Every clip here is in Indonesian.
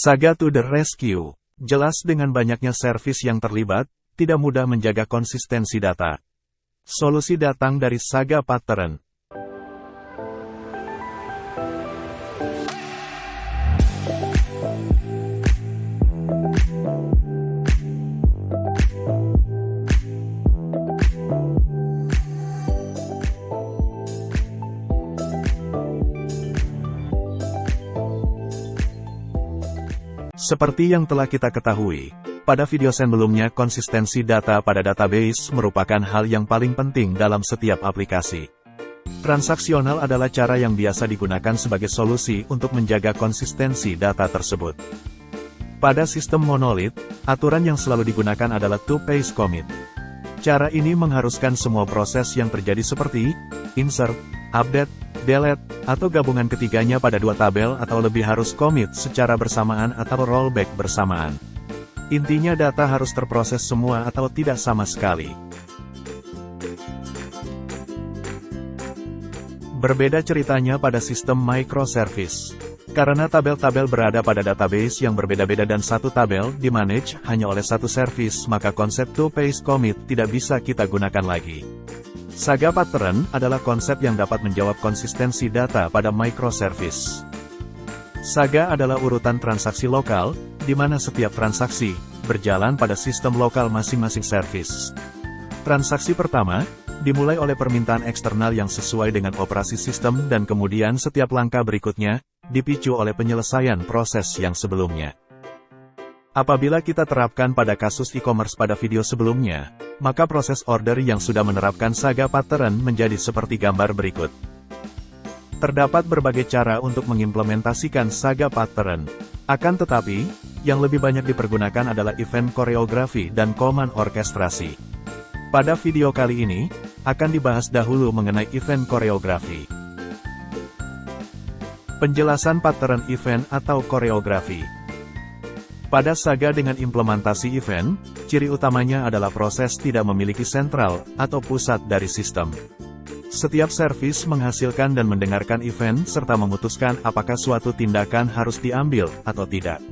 Saga to the rescue. Jelas dengan banyaknya servis yang terlibat, tidak mudah menjaga konsistensi data. Solusi datang dari Saga Pattern. Seperti yang telah kita ketahui, pada video sebelumnya konsistensi data pada database merupakan hal yang paling penting dalam setiap aplikasi. Transaksional adalah cara yang biasa digunakan sebagai solusi untuk menjaga konsistensi data tersebut. Pada sistem monolith, aturan yang selalu digunakan adalah two-phase commit. Cara ini mengharuskan semua proses yang terjadi seperti insert, update, delete, atau gabungan ketiganya pada dua tabel atau lebih harus commit secara bersamaan atau rollback bersamaan. Intinya data harus terproses semua atau tidak sama sekali. Berbeda ceritanya pada sistem microservice. Karena tabel-tabel berada pada database yang berbeda-beda dan satu tabel dimanage hanya oleh satu service, maka konsep two-phase commit tidak bisa kita gunakan lagi. Saga Pattern adalah konsep yang dapat menjawab konsistensi data pada microservice. Saga adalah urutan transaksi lokal, di mana setiap transaksi berjalan pada sistem lokal masing-masing service. Transaksi pertama dimulai oleh permintaan eksternal yang sesuai dengan operasi sistem dan kemudian setiap langkah berikutnya dipicu oleh penyelesaian proses yang sebelumnya. Apabila kita terapkan pada kasus e-commerce pada video sebelumnya, maka proses order yang sudah menerapkan Saga Pattern menjadi seperti gambar berikut. Terdapat berbagai cara untuk mengimplementasikan Saga Pattern. Akan tetapi, yang lebih banyak dipergunakan adalah event koreografi dan command orkestrasi. Pada video kali ini, akan dibahas dahulu mengenai event koreografi. Penjelasan pattern event atau koreografi. Pada Saga dengan implementasi event, ciri utamanya adalah proses tidak memiliki sentral atau pusat dari sistem. Setiap service menghasilkan dan mendengarkan event serta memutuskan apakah suatu tindakan harus diambil atau tidak.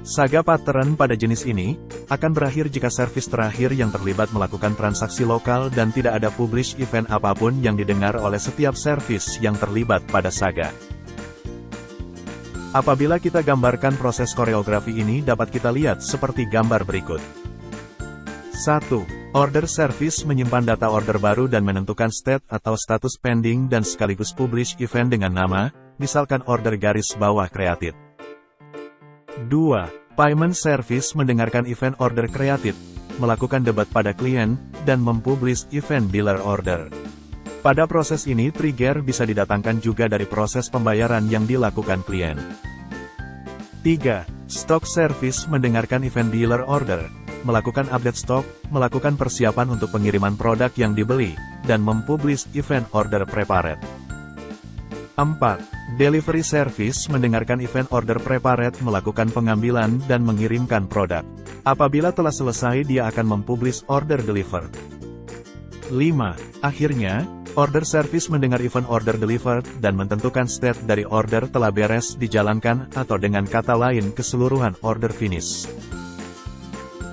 Saga Pattern pada jenis ini akan berakhir jika service terakhir yang terlibat melakukan transaksi lokal dan tidak ada publish event apapun yang didengar oleh setiap service yang terlibat pada Saga. Apabila kita gambarkan proses koreografi ini dapat kita lihat seperti gambar berikut. 1. Order service menyimpan data order baru dan menentukan state atau status pending dan sekaligus publish event dengan nama, misalkan order garis bawah created. 2. Payment service mendengarkan event order created, melakukan debat pada klien, dan mempublish event biller order. Pada proses ini trigger bisa didatangkan juga dari proses pembayaran yang dilakukan klien. 3. Stock service mendengarkan event biller order, melakukan update stok, melakukan persiapan untuk pengiriman produk yang dibeli, dan mempublish event order prepared. 4. Delivery service mendengarkan event order prepared, melakukan pengambilan dan mengirimkan produk. Apabila telah selesai dia akan mempublish order delivered. 5. Akhirnya, order service mendengar event order delivered dan menentukan state dari order telah beres dijalankan atau dengan kata lain keseluruhan order finish.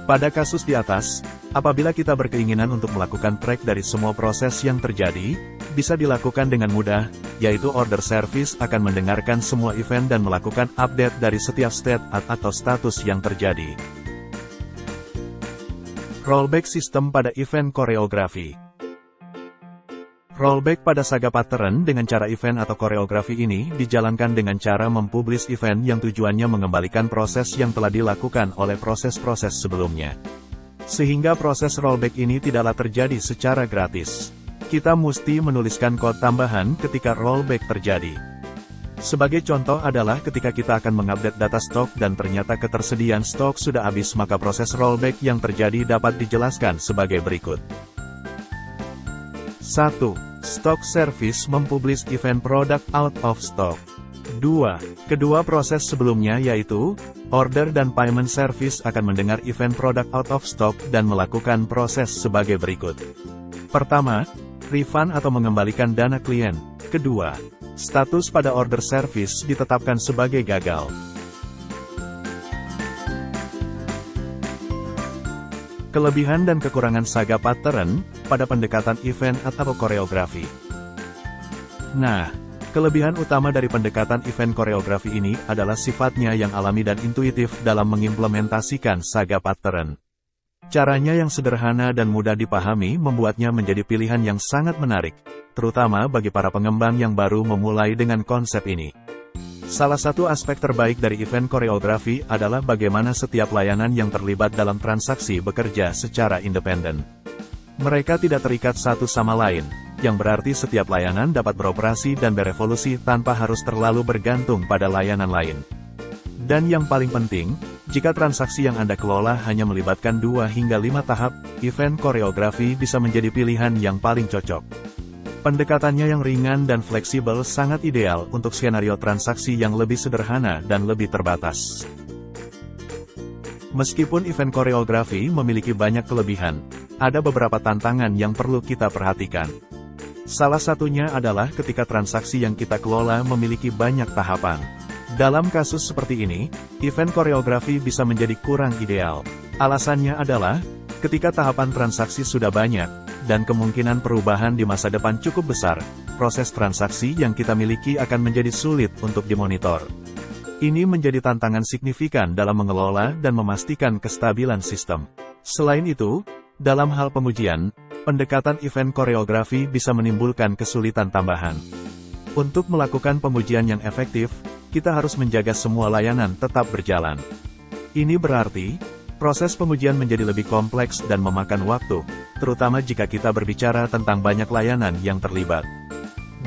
Pada kasus di atas, apabila kita berkeinginan untuk melakukan track dari semua proses yang terjadi, bisa dilakukan dengan mudah, yaitu order service akan mendengarkan semua event dan melakukan update dari setiap state atau status yang terjadi. Rollback system pada event koreografi. Rollback pada Saga Pattern dengan cara event atau koreografi ini dijalankan dengan cara mempublish event yang tujuannya mengembalikan proses yang telah dilakukan oleh proses-proses sebelumnya. Sehingga proses rollback ini tidaklah terjadi secara gratis. Kita mesti menuliskan kode tambahan ketika rollback terjadi. Sebagai contoh adalah ketika kita akan mengupdate data stok dan ternyata ketersediaan stok sudah habis, maka proses rollback yang terjadi dapat dijelaskan sebagai berikut. 1. Stock service mempublish event product out of stock. 2. Kedua proses sebelumnya yaitu order dan payment service akan mendengar event product out of stock dan melakukan proses sebagai berikut. Pertama, refund atau mengembalikan dana klien. Kedua, status pada order service ditetapkan sebagai gagal. Kelebihan dan kekurangan Saga Pattern pada pendekatan event atau koreografi. Nah, kelebihan utama dari pendekatan event koreografi ini adalah sifatnya yang alami dan intuitif dalam mengimplementasikan Saga Pattern. Caranya yang sederhana dan mudah dipahami membuatnya menjadi pilihan yang sangat menarik, terutama bagi para pengembang yang baru memulai dengan konsep ini. Salah satu aspek terbaik dari event koreografi adalah bagaimana setiap layanan yang terlibat dalam transaksi bekerja secara independen. Mereka tidak terikat satu sama lain, yang berarti setiap layanan dapat beroperasi dan berevolusi tanpa harus terlalu bergantung pada layanan lain. Dan yang paling penting, jika transaksi yang Anda kelola hanya melibatkan 2 hingga 5 tahap, event koreografi bisa menjadi pilihan yang paling cocok. Pendekatannya yang ringan dan fleksibel sangat ideal untuk skenario transaksi yang lebih sederhana dan lebih terbatas. Meskipun event koreografi memiliki banyak kelebihan, ada beberapa tantangan yang perlu kita perhatikan. Salah satunya adalah ketika transaksi yang kita kelola memiliki banyak tahapan. Dalam kasus seperti ini, event koreografi bisa menjadi kurang ideal. Alasannya adalah, ketika tahapan transaksi sudah banyak, dan kemungkinan perubahan di masa depan cukup besar, proses transaksi yang kita miliki akan menjadi sulit untuk dimonitor. Ini menjadi tantangan signifikan dalam mengelola dan memastikan kestabilan sistem. Selain itu, dalam hal pengujian, pendekatan event koreografi bisa menimbulkan kesulitan tambahan. Untuk melakukan pengujian yang efektif, kita harus menjaga semua layanan tetap berjalan. Ini berarti, proses pengujian menjadi lebih kompleks dan memakan waktu, terutama jika kita berbicara tentang banyak layanan yang terlibat.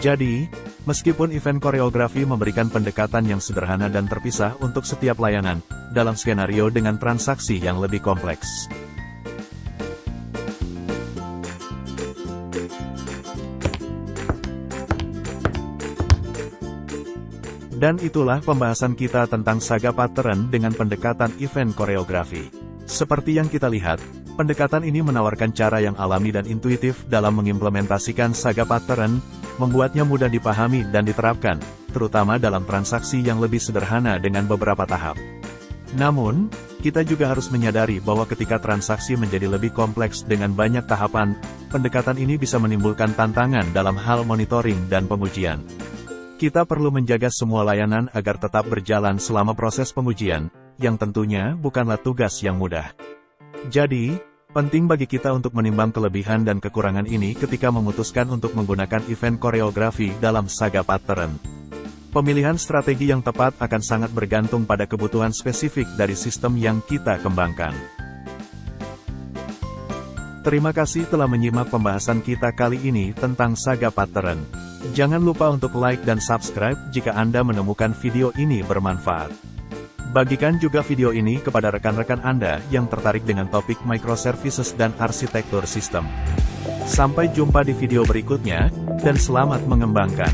Jadi, meskipun event koreografi memberikan pendekatan yang sederhana dan terpisah untuk setiap layanan, dalam skenario dengan transaksi yang lebih kompleks. Dan itulah pembahasan kita tentang Saga Pattern dengan pendekatan event koreografi. Seperti yang kita lihat, pendekatan ini menawarkan cara yang alami dan intuitif dalam mengimplementasikan Saga Pattern, membuatnya mudah dipahami dan diterapkan, terutama dalam transaksi yang lebih sederhana dengan beberapa tahap. Namun, kita juga harus menyadari bahwa ketika transaksi menjadi lebih kompleks dengan banyak tahapan, pendekatan ini bisa menimbulkan tantangan dalam hal monitoring dan pengujian. Kita perlu menjaga semua layanan agar tetap berjalan selama proses pengujian, yang tentunya bukanlah tugas yang mudah. Jadi, penting bagi kita untuk menimbang kelebihan dan kekurangan ini ketika memutuskan untuk menggunakan event koreografi dalam Saga Pattern. Pemilihan strategi yang tepat akan sangat bergantung pada kebutuhan spesifik dari sistem yang kita kembangkan. Terima kasih telah menyimak pembahasan kita kali ini tentang Saga Pattern. Jangan lupa untuk like dan subscribe jika Anda menemukan video ini bermanfaat. Bagikan juga video ini kepada rekan-rekan Anda yang tertarik dengan topik microservices dan arsitektur sistem. Sampai jumpa di video berikutnya, dan selamat mengembangkan.